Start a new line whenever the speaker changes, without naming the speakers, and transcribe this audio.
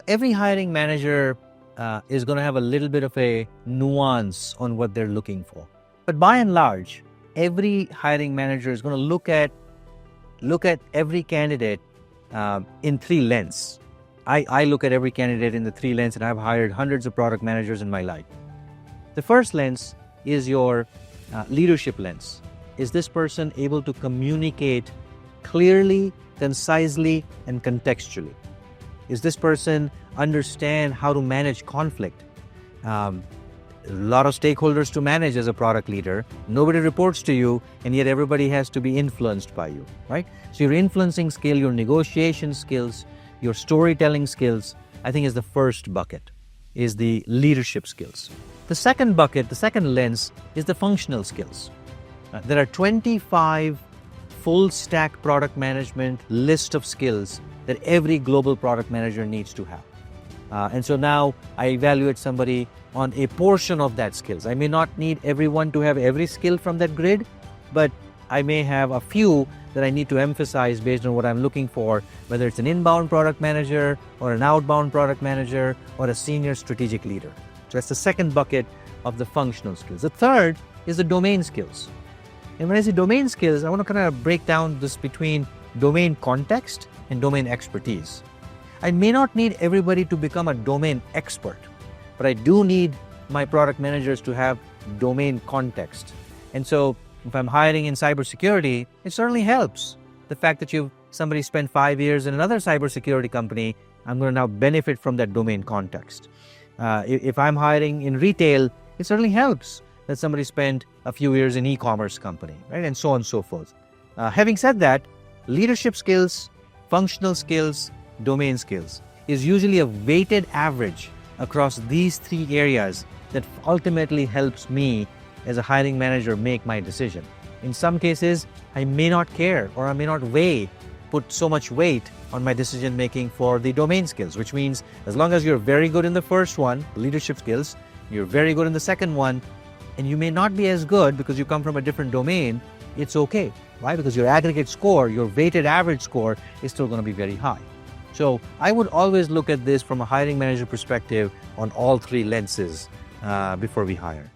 Every hiring manager is going to have a little bit of a nuance on what they're looking for. But by and large, every hiring manager is going to look at every candidate in three lenses. I look at every candidate in the three lenses, and I've hired hundreds of product managers in my life. The first lens is your leadership lens. Is this person able to communicate clearly, concisely, and contextually? Is this person understand how to manage conflict? A lot of stakeholders to manage as a product leader. Nobody reports to you, and yet everybody has to be influenced by you, right? So your influencing skill, your negotiation skills, your storytelling skills, I think is the first bucket, is the leadership skills. The second bucket, the second lens, is the functional skills. There are 25 full stack product management list of skills that every global product manager needs to have. And so now I evaluate somebody on a portion of that skills. I may not need everyone to have every skill from that grid, but I may have a few that I need to emphasize based on what I'm looking for, whether it's an inbound product manager or an outbound product manager or a senior strategic leader. So that's the second bucket of the functional skills. The third is the domain skills. And when I say domain skills, I want to kind of break down this between domain context and domain expertise. I may not need everybody to become a domain expert, but I do need my product managers to have domain context. And so if I'm hiring in cybersecurity, it certainly helps. The fact that somebody spent 5 years in another cybersecurity company, I'm going to now benefit from that domain context. If I'm hiring in retail, it certainly helps that somebody spent a few years in e-commerce company, right? And so on and so forth. Having said that, leadership skills, functional skills, domain skills is usually a weighted average across these three areas that ultimately helps me as a hiring manager make my decision. In some cases, I may not care, or I may not put so much weight on my decision making for the domain skills, which means as long as you're very good in the first one, leadership skills, you're very good in the second one, and you may not be as good because you come from a different domain, it's okay. Why? Because your aggregate score, your weighted average score is still going to be very high. So I would always look at this from a hiring manager perspective on all three lenses before we hire.